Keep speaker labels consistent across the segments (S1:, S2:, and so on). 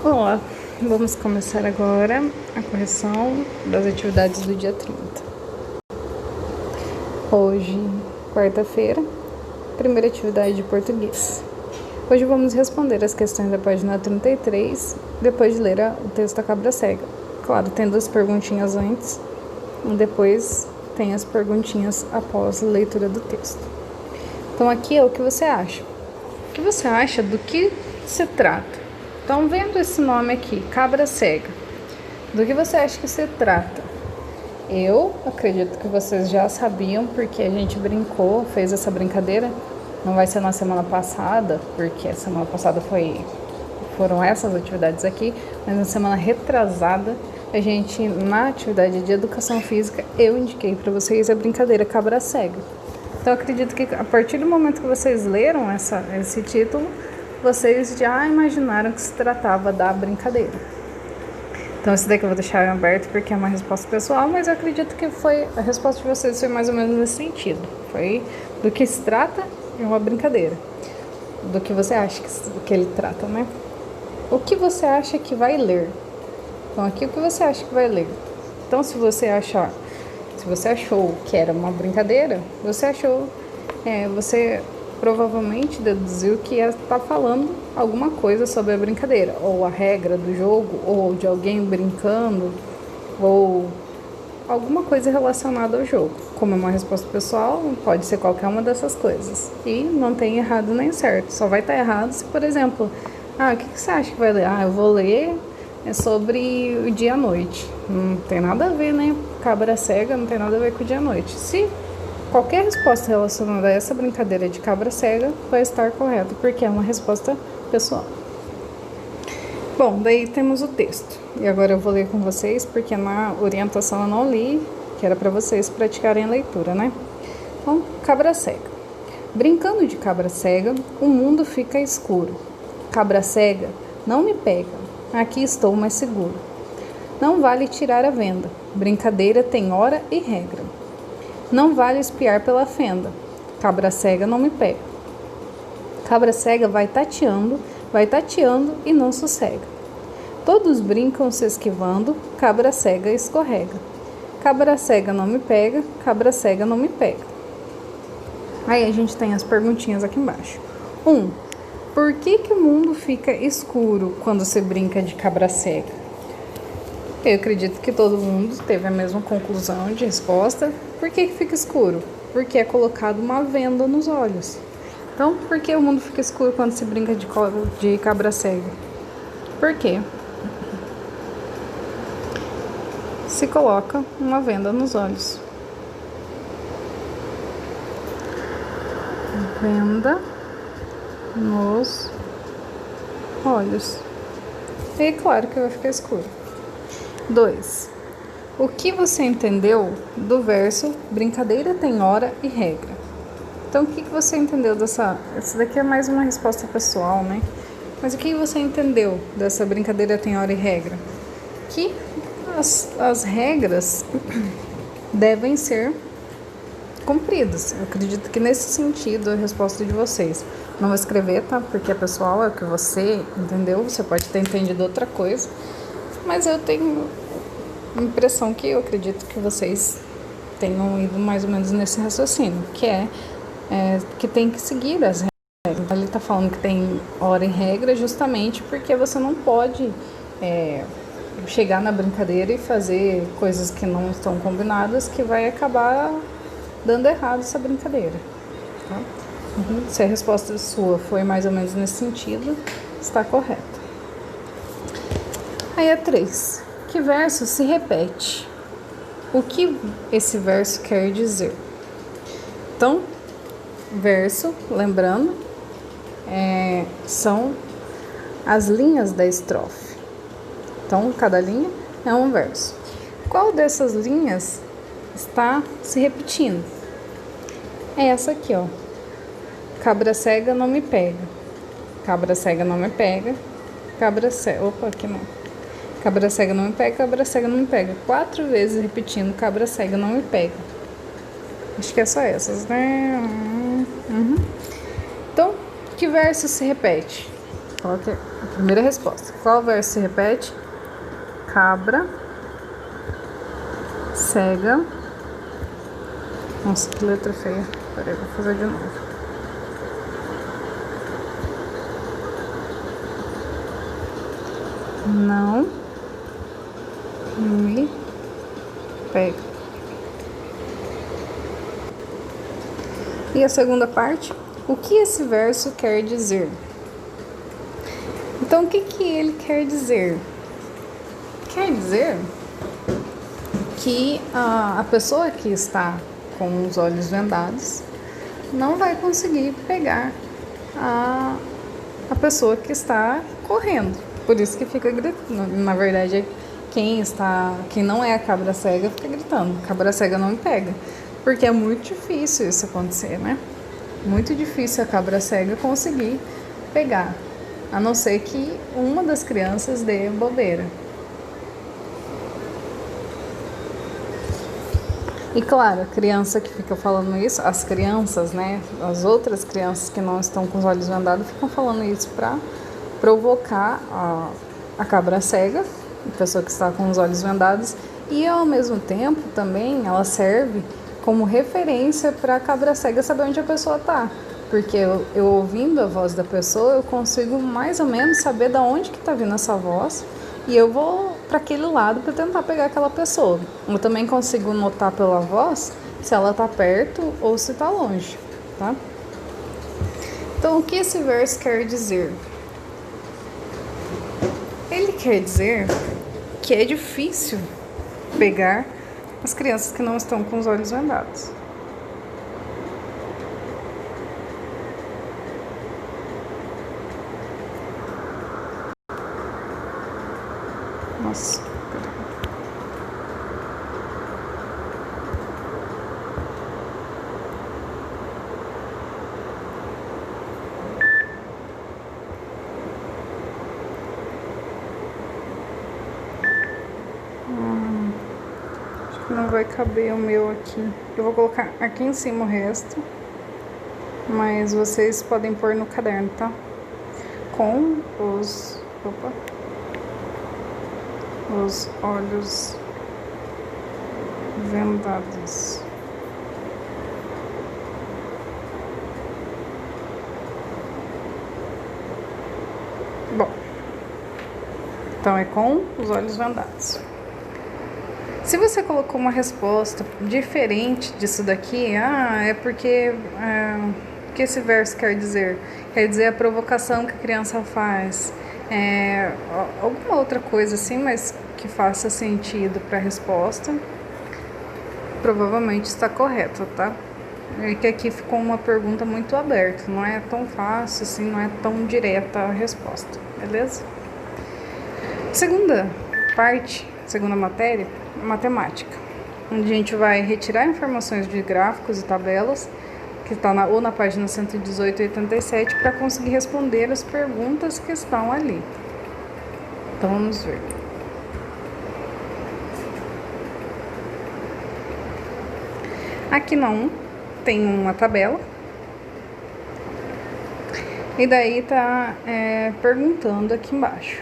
S1: Olá, vamos começar agora a correção das atividades do dia 30. Hoje, quarta-feira, primeira atividade de português. Hoje vamos responder as questões da página 33, depois de ler o texto da cabra cega. Claro, tem 2 perguntinhas antes e depois tem as perguntinhas após a leitura do texto. Então aqui é o que você acha. O que você acha do que se trata? Então, vendo esse nome aqui, cabra cega, do que você acha que se trata? Eu acredito que vocês já sabiam, porque a gente brincou, fez essa brincadeira. Não vai ser na semana passada, porque a semana passada foram essas atividades aqui, mas na semana retrasada, a gente, na atividade de educação física, eu indiquei para vocês a brincadeira cabra cega. Então, acredito que a partir do momento que vocês leram esse título, vocês já imaginaram que se tratava da brincadeira. Então, esse daqui eu vou deixar aberto porque é uma resposta pessoal, mas eu acredito que a resposta de vocês foi mais ou menos nesse sentido. Foi do que se trata de uma brincadeira. Do que você acha que ele trata, né? O que você acha que vai ler? Então, aqui o que você acha que vai ler? Então, se você achou que era uma brincadeira, você provavelmente deduziu que ia estar falando alguma coisa sobre a brincadeira, ou a regra do jogo, ou de alguém brincando, ou alguma coisa relacionada ao jogo. Como é uma resposta pessoal, pode ser qualquer uma dessas coisas. E não tem errado nem certo, só vai estar errado se, por exemplo, o que você acha que vai ler? Eu vou ler sobre o dia à noite. Não tem nada a ver, né? Cabra cega não tem nada a ver com o dia à noite. Se qualquer resposta relacionada a essa brincadeira de cabra cega vai estar correta, porque é uma resposta pessoal. Bom, daí temos o texto. E agora eu vou ler com vocês, porque na orientação eu não li, que era para vocês praticarem a leitura, né? Então, cabra cega. Brincando de cabra cega, o mundo fica escuro. Cabra cega, não me pega, aqui estou mais seguro. Não vale tirar a venda, brincadeira tem hora e regra. Não vale espiar pela fenda, cabra cega não me pega. Cabra cega vai tateando e não sossega. Todos brincam se esquivando, cabra cega escorrega. Cabra cega não me pega, cabra cega não me pega. Aí a gente tem as perguntinhas aqui embaixo. 1. Por que o mundo fica escuro quando se brinca de cabra cega? Eu acredito que todo mundo teve a mesma conclusão de resposta. Por que fica escuro? Porque é colocado uma venda nos olhos. Então, por que o mundo fica escuro quando se brinca de cabra cega? Por quê? Se coloca uma venda nos olhos. Venda nos olhos. E claro que vai ficar escuro. 2. O que você entendeu do verso brincadeira tem hora e regra? Então, o que você entendeu dessa... Essa daqui é mais uma resposta pessoal, né? Mas o que você entendeu dessa brincadeira tem hora e regra? Que as regras devem ser cumpridas. Eu acredito que nesse sentido a resposta de vocês. Não vou escrever, tá? Porque é pessoal, é o que você entendeu. Você pode ter entendido outra coisa. Mas eu tenho a impressão que eu acredito que vocês tenham ido mais ou menos nesse raciocínio, que que tem que seguir as regras. Ele está falando que tem hora e regra justamente porque você não pode chegar na brincadeira e fazer coisas que não estão combinadas, que vai acabar dando errado essa brincadeira. Tá? Se a resposta sua foi mais ou menos nesse sentido, está correta. Aí é 3. Que verso se repete? O que esse verso quer dizer? Então, verso, lembrando, são as linhas da estrofe. Então, cada linha é um verso. Qual dessas linhas está se repetindo? É essa aqui, ó. Cabra cega não me pega. Cabra cega não me pega. Cabra cega... Opa, aqui não. Cabra cega não me pega, cabra cega não me pega. 4 vezes repetindo, cabra cega não me pega. Acho que é só essas, né? Então, que verso se repete? Coloque a primeira resposta. Qual verso se repete? Cabra cega. Nossa, que letra feia. Peraí, vou fazer de novo. Não me pega. E a segunda parte? O que esse verso quer dizer? Então, o que ele quer dizer? Quer dizer que a pessoa que está com os olhos vendados não vai conseguir pegar a pessoa que está correndo. Por isso que fica gritando. Na verdade, quem não é a cabra cega fica gritando: cabra cega não me pega. Porque é muito difícil isso acontecer, né? Muito difícil a cabra cega conseguir pegar, a não ser que uma das crianças dê bobeira. E claro, a criança que fica falando isso, as crianças, né, as outras crianças que não estão com os olhos vendados ficam falando isso para provocar a cabra cega, a pessoa que está com os olhos vendados, e ao mesmo tempo também ela serve como referência para a cabra cega saber onde a pessoa está. Porque eu ouvindo a voz da pessoa, eu consigo mais ou menos saber de onde que está vindo essa voz, e eu vou para aquele lado para tentar pegar aquela pessoa. Eu também consigo notar pela voz se ela está perto ou se está longe, tá? Então, o que esse verso quer dizer? Ele quer dizer que é difícil pegar as crianças que não estão com os olhos vendados. Nossa, acho que não vai caber o meu aqui. Eu vou colocar aqui em cima o resto, mas vocês podem pôr no caderno, tá? Com os olhos vendados. Bom, então é com os olhos vendados. Se você colocou uma resposta diferente disso daqui, é porque o que esse verso quer dizer? Quer dizer a provocação que a criança faz, alguma outra coisa assim, mas que faça sentido para a resposta, provavelmente está correto, tá? É que aqui ficou uma pergunta muito aberta, não é tão fácil assim, não é tão direta a resposta, beleza? Segunda parte, segunda matéria, matemática, onde a gente vai retirar informações de gráficos e tabelas, que está ou na página 118 e 87, para conseguir responder as perguntas que estão ali. Então vamos ver. Aqui na 1 tem uma tabela, e daí tá perguntando aqui embaixo.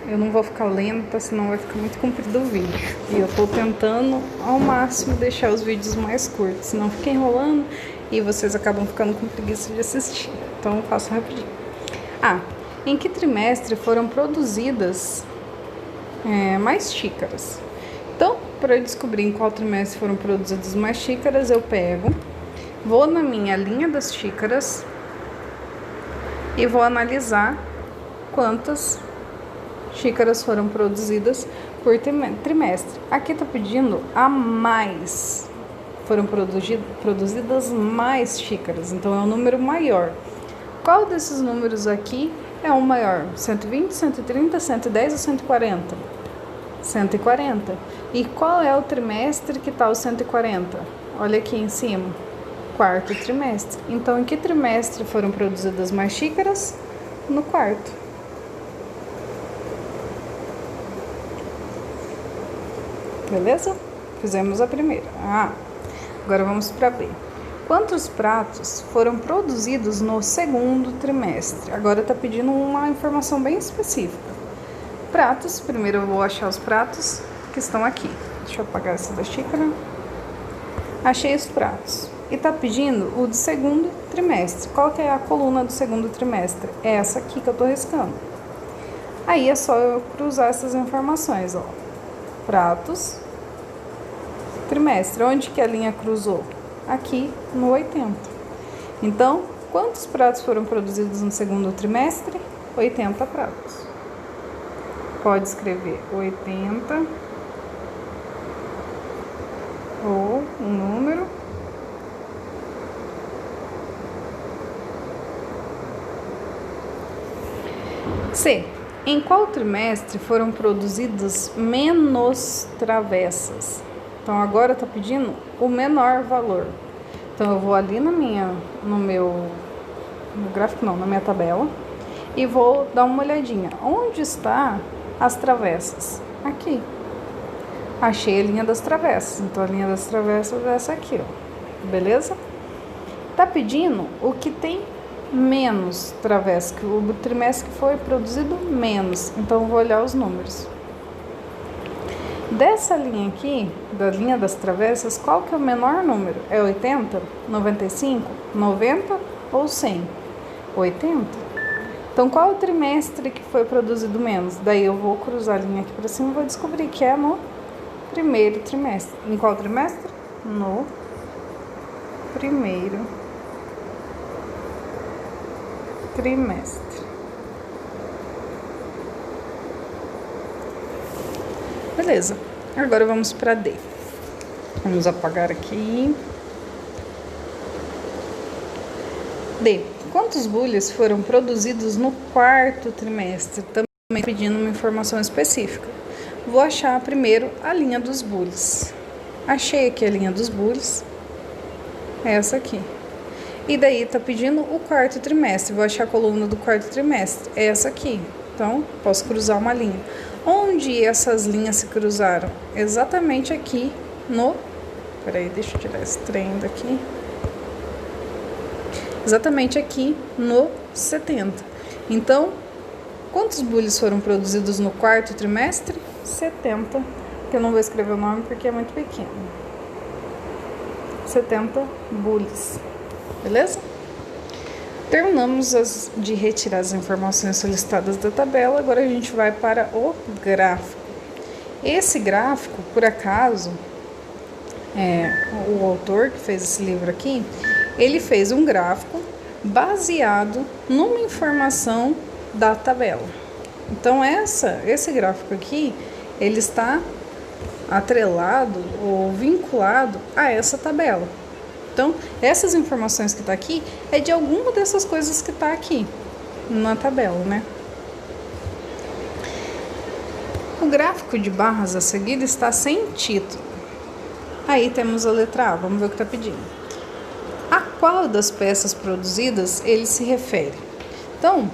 S1: Eu não vou ficar lenta, senão vai ficar muito comprido o vídeo. E eu tô tentando ao máximo deixar os vídeos mais curtos, senão fica enrolando e vocês acabam ficando com preguiça de assistir. Então eu faço rapidinho. Em que trimestre foram produzidas mais xícaras? Então, para eu descobrir em qual trimestre foram produzidas mais xícaras, eu vou na minha linha das xícaras e vou analisar quantas xícaras foram produzidas por trimestre. Aqui tá pedindo a mais. Foram produzidas mais xícaras, então é um número maior. Qual desses números aqui é o maior? 120, 130, 110 ou 140? 140. E qual é o trimestre que tá o 140? Olha aqui em cima. Quarto trimestre. Então, em que trimestre foram produzidas mais xícaras? No quarto. Beleza? Fizemos a primeira. Agora vamos para B. Quantos pratos foram produzidos no segundo trimestre? Agora está pedindo uma informação bem específica. Pratos, primeiro eu vou achar os pratos que estão aqui. Deixa eu apagar essa da xícara. Achei os pratos. E está pedindo o do segundo trimestre. Qual que é a coluna do segundo trimestre? É essa aqui que eu estou riscando. Aí é só eu cruzar essas informações, ó. Pratos, trimestre. Onde que a linha cruzou? Aqui no 80. Então, quantos pratos foram produzidos no segundo trimestre? 80 pratos. Pode escrever 80 ou um número. C. Em qual trimestre foram produzidas menos travessas? Então, agora está pedindo o menor valor. Então, eu vou ali no gráfico não, na minha tabela, e vou dar uma olhadinha. Onde está as travessas? Aqui. Achei a linha das travessas. Então, a linha das travessas é essa aqui, ó. Beleza? Está pedindo o que tem menos travessas, o trimestre que foi produzido menos. Então, eu vou olhar os números. Dessa linha aqui, da linha das travessas, qual que é o menor número? É 80, 95, 90 ou 100? 80. Então, qual é o trimestre que foi produzido menos? Daí eu vou cruzar a linha aqui para cima e vou descobrir que é no primeiro trimestre. Em qual trimestre? No primeiro trimestre. Beleza, agora vamos para D. Vamos apagar aqui. D. Quantos bullies foram produzidos no quarto trimestre? Também pedindo uma informação específica. Vou achar primeiro a linha dos bullies. Achei aqui a linha dos bullies. Essa aqui. E daí tá pedindo o quarto trimestre. Vou achar a coluna do quarto trimestre. Essa aqui. Então, posso cruzar uma linha. Onde essas linhas se cruzaram? Exatamente aqui no... Peraí, deixa eu tirar esse trem daqui. Exatamente aqui no 70. Então, quantos bullies foram produzidos no quarto trimestre? 70. Que eu não vou escrever o nome porque é muito pequeno. 70 bullies. Beleza? Terminamos de retirar as informações solicitadas da tabela, agora a gente vai para o gráfico. Esse gráfico, por acaso, o autor que fez esse livro aqui, ele fez um gráfico baseado numa informação da tabela. Então, esse gráfico aqui, ele está atrelado ou vinculado a essa tabela. Então, essas informações que está aqui é de alguma dessas coisas que está aqui na tabela, né? O gráfico de barras a seguir está sem título. Aí temos a letra A, vamos ver o que está pedindo. A qual das peças produzidas ele se refere? Então,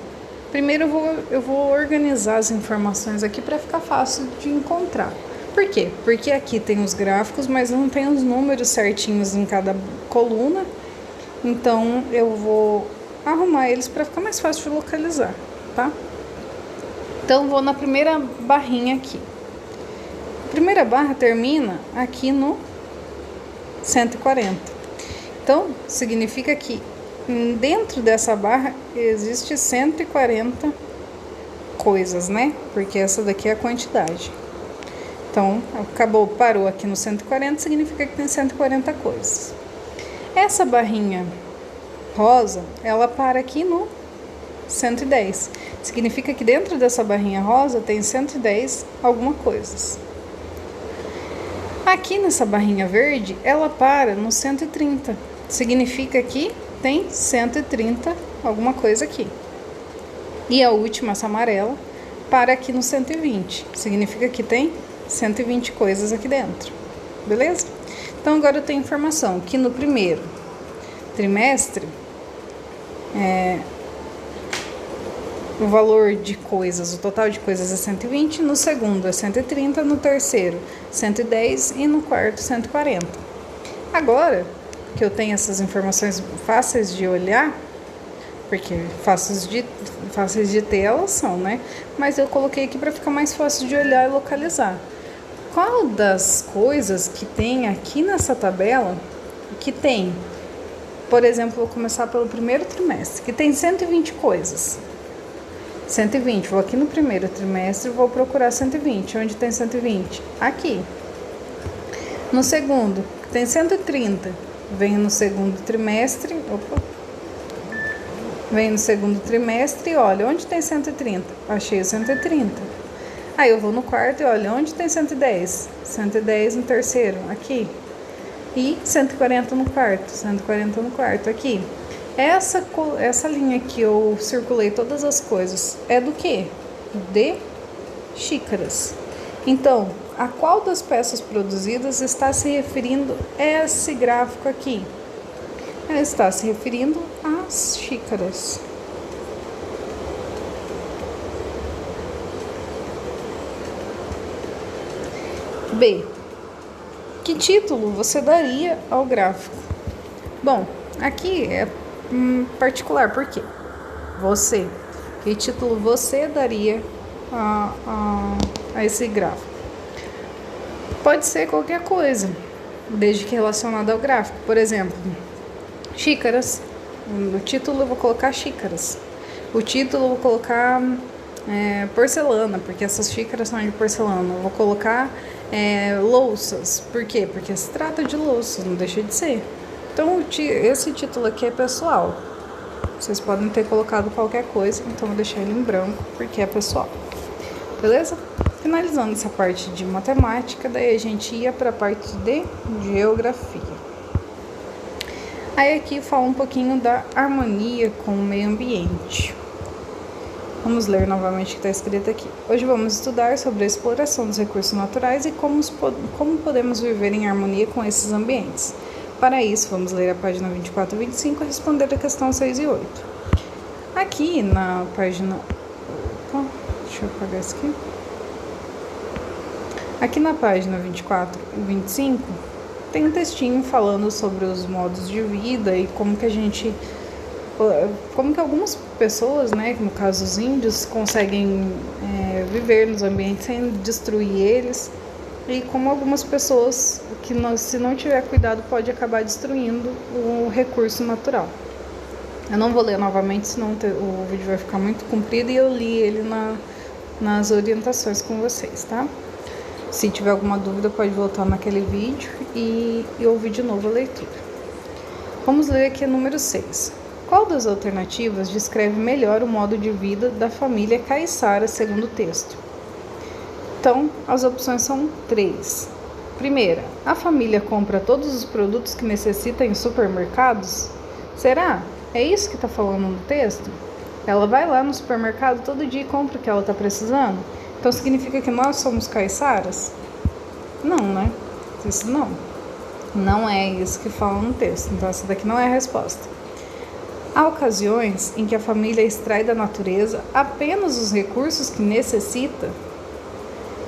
S1: primeiro eu vou organizar as informações aqui para ficar fácil de encontrar. Por quê? Porque aqui tem os gráficos, mas não tem os números certinhos em cada coluna. Então, eu vou arrumar eles para ficar mais fácil de localizar, tá? Então, vou na primeira barrinha aqui. A primeira barra termina aqui no 140. Então, significa que dentro dessa barra existe 140 coisas, né? Porque essa daqui é a quantidade. Então, parou aqui no 140, significa que tem 140 coisas. Essa barrinha rosa, ela para aqui no 110. Significa que dentro dessa barrinha rosa tem 110 alguma coisas. Aqui nessa barrinha verde, ela para no 130. Significa que tem 130 alguma coisa aqui. E a última, essa amarela, para aqui no 120. Significa que tem 120 coisas aqui dentro, beleza? Então, agora eu tenho informação que no primeiro trimestre, o valor de coisas, o total de coisas é 120, no segundo é 130, no terceiro 110 e no quarto 140. Agora, que eu tenha essas informações fáceis de olhar, porque fáceis de ter elas são, né? Mas eu coloquei aqui para ficar mais fácil de olhar e localizar. Qual das coisas que tem aqui nessa tabela, que tem, por exemplo, vou começar pelo primeiro trimestre, que tem 120 coisas. 120, vou aqui no primeiro trimestre, vou procurar 120. Onde tem 120? Aqui. No segundo, tem 130. Venho no segundo trimestre, venho no segundo trimestre e olha, onde tem 130? Achei o 130. Aí eu vou no quarto e olha, onde tem 110? 110 no terceiro, aqui. E 140 no quarto, 140 no quarto, aqui. Essa linha que eu circulei todas as coisas é do quê? De xícaras. Então, a qual das peças produzidas está se referindo esse gráfico aqui? Ela está se referindo às xícaras. B. Que título você daria ao gráfico? Bom, aqui é particular, por quê? Você. Que título você daria a esse gráfico? Pode ser qualquer coisa, desde que relacionado ao gráfico. Por exemplo, xícaras. No título eu vou colocar xícaras. O título eu vou colocar porcelana, porque essas xícaras são de porcelana. Eu vou colocar louças. Por quê? Porque se trata de louças, não deixa de ser. Então, esse título aqui é pessoal. Vocês podem ter colocado qualquer coisa, então eu vou deixar ele em branco, porque é pessoal. Beleza? Finalizando essa parte de matemática, daí a gente ia para a parte de geografia. Aí aqui fala um pouquinho da harmonia com o meio ambiente. Vamos ler novamente o que está escrito aqui. Hoje vamos estudar sobre a exploração dos recursos naturais e como podemos viver em harmonia com esses ambientes. Para isso, vamos ler a página 24 e 25 e responder a questão 6 e 8. Aqui na página... deixa eu apagar isso aqui. Aqui na página 24 e 25, tem um textinho falando sobre os modos de vida e como que algumas pessoas, né, no caso os índios, conseguem viver nos ambientes sem destruir eles. E como algumas pessoas que se não tiver cuidado pode acabar destruindo o recurso natural. Eu não vou ler novamente, senão o vídeo vai ficar muito comprido e eu li ele nas orientações com vocês, tá? Se tiver alguma dúvida pode voltar naquele vídeo e ouvir de novo a leitura. Vamos ler aqui o número 6. Qual das alternativas descreve melhor o modo de vida da família caiçara segundo o texto? Então, as opções são 3. Primeira, a família compra todos os produtos que necessita em supermercados? Será? É isso que está falando no texto? Ela vai lá no supermercado todo dia e compra o que ela está precisando? Então, significa que nós somos caiçaras? Não, né? Isso não. Não é isso que fala no texto. Então, essa daqui não é a resposta. Há ocasiões em que a família extrai da natureza apenas os recursos que necessita?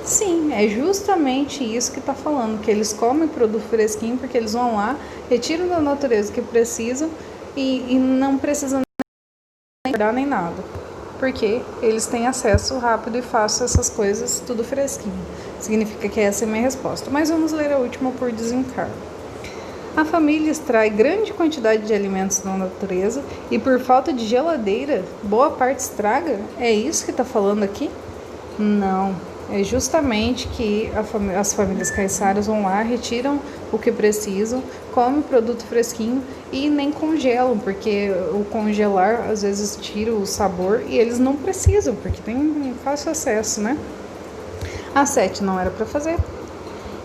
S1: Sim, é justamente isso que está falando, que eles comem produto fresquinho porque eles vão lá, retiram da natureza o que precisam e não precisam nem guardar nem nada, porque eles têm acesso rápido e fácil a essas coisas, tudo fresquinho. Significa que essa é a minha resposta, mas vamos ler a última por desencargo. A família extrai grande quantidade de alimentos da natureza e por falta de geladeira, boa parte estraga? É isso que está falando aqui? Não. É justamente que as famílias caiçaras vão lá, retiram o que precisam, comem o produto fresquinho e nem congelam, porque o congelar às vezes tira o sabor e eles não precisam, porque tem fácil acesso, né? A 7 não era para fazer,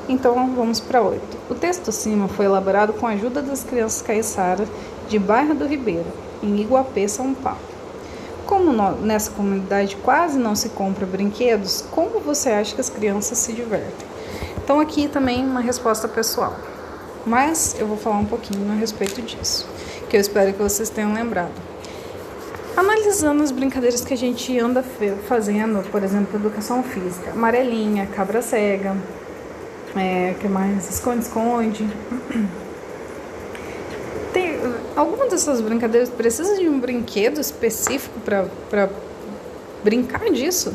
S1: então vamos para 8. O texto acima foi elaborado com a ajuda das crianças caiçaras de Barra do Ribeiro, em Iguapé, São Paulo. Como nessa comunidade quase não se compra brinquedos, como você acha que as crianças se divertem? Então aqui também uma resposta pessoal, mas eu vou falar um pouquinho a respeito disso, que eu espero que vocês tenham lembrado. Analisando as brincadeiras que a gente anda fazendo, por exemplo, educação física, amarelinha, cabra cega, que mais? Esconde-esconde. alguma dessas brincadeiras precisa de um brinquedo específico para brincar disso?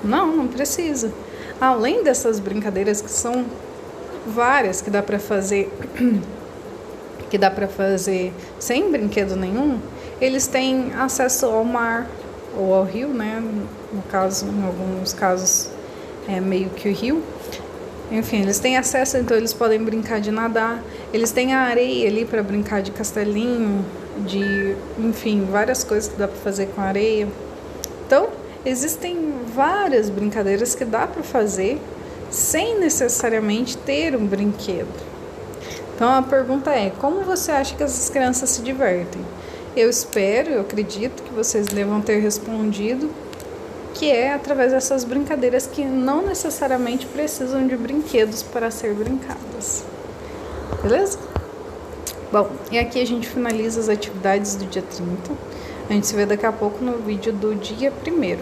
S1: Não, não precisa. Além dessas brincadeiras que são várias que dá para fazer sem brinquedo nenhum, eles têm acesso ao mar ou ao rio, né? No caso, em alguns casos é meio que o rio. Enfim, eles têm acesso, então eles podem brincar de nadar. Eles têm a areia ali para brincar de castelinho, enfim, várias coisas que dá para fazer com areia. Então, existem várias brincadeiras que dá para fazer sem necessariamente ter um brinquedo. Então a pergunta é, como você acha que essas crianças se divertem? Eu acredito que vocês devam ter respondido que é através dessas brincadeiras que não necessariamente precisam de brinquedos para ser brincadas. Beleza? Bom, e aqui a gente finaliza as atividades do dia 30. A gente se vê daqui a pouco no vídeo do dia 1º.